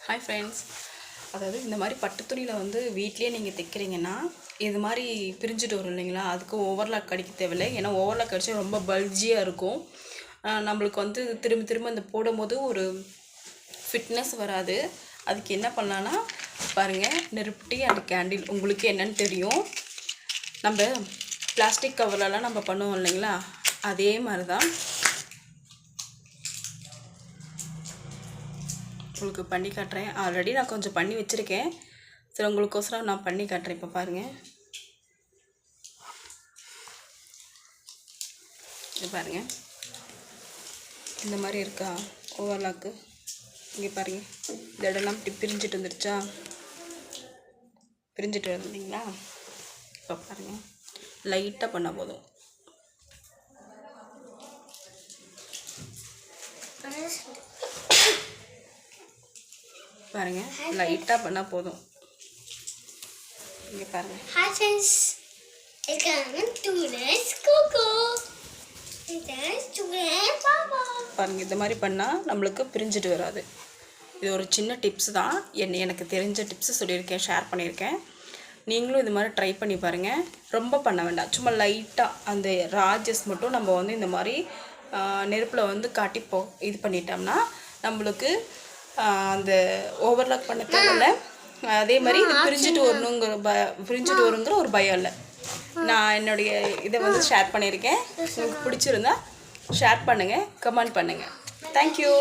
Hi friends. அதாவது இந்த மாதிரி பட்டு துணியில் வந்து வீட்லேயே நீங்கள் தைக்கிறீங்கன்னா இது மாதிரி பிரிஞ்சுட்டு வரும் இல்லைங்களா, அதுக்கு ஓவர்லாக் அடிக்க தேவையில்லை. ஏன்னா ஓவர்லாக் அடித்தா ரொம்ப பல்ஜியாக இருக்கும். நம்மளுக்கு வந்து திரும்ப திரும்ப இந்த போடும்போது ஒரு ஃபிட்னஸ் வராது. அதுக்கு என்ன பண்ணலான்னா பாருங்கள், நெருப்பட்டி அண்ட் கேண்டில் உங்களுக்கு என்னன்னு தெரியும். நம்ம பிளாஸ்டிக் கவர்லலாம் நம்ம பண்ணுவோம் இல்லைங்களா, அதே மாதிரி தான் உங்களுக்கு பண்ணி காட்டுறேன். ஆல்ரெடி நான் கொஞ்சம் பண்ணி வச்சுருக்கேன். சரி, உங்களுக்கோசரம் நான் பண்ணி காட்டுறேன். இப்போ பாருங்கள், இது பாருங்கள், இந்த மாதிரி இருக்கா ஓவர்லாக்கு. இங்கே பாருங்கள், இந்த இடம்லாம் இப்படி பிரிஞ்சுட்டு வந்துடுச்சா, பிரிஞ்சுட்டு வந்தீங்களா. இப்போ பாருங்கள், லைட்டாக பண்ணால் போதும். பாருங்க, லைட்டாக பண்ணால் போதும். இங்கே பாருங்கள். ஹாய் ஃப்ரெண்ட்ஸ், பாருங்கள், இந்த மாதிரி பண்ணால் நம்மளுக்கு பிரிஞ்சுட்டு வராது. இது ஒரு சின்ன டிப்ஸ் தான், எனக்கு தெரிஞ்ச டிப்ஸு சொல்லியிருக்கேன், ஷேர் பண்ணியிருக்கேன். நீங்களும் இது மாதிரி ட்ரை பண்ணி பாருங்கள். ரொம்ப பண்ண வேண்டாம், சும்மா லைட்டாக அந்த ராஜஸ் மட்டும் நம்ம வந்து இந்த மாதிரி நெருப்பில் வந்து காட்டி இது பண்ணிட்டோம்னா நம்மளுக்கு அந்த ஓவர்லாக் பண்ண தேவையில்ல. அதே மாதிரி இது பிரிஞ்சுட்டு வருங்கிற ஒரு பயம் இல்லை. நான் என்னுடைய இதை வந்து ஷேர் பண்ணியிருக்கேன். உங்களுக்கு பிடிச்சிருந்தா ஷேர் பண்ணுங்கள், கமெண்ட் பண்ணுங்கள். தேங்க்யூ.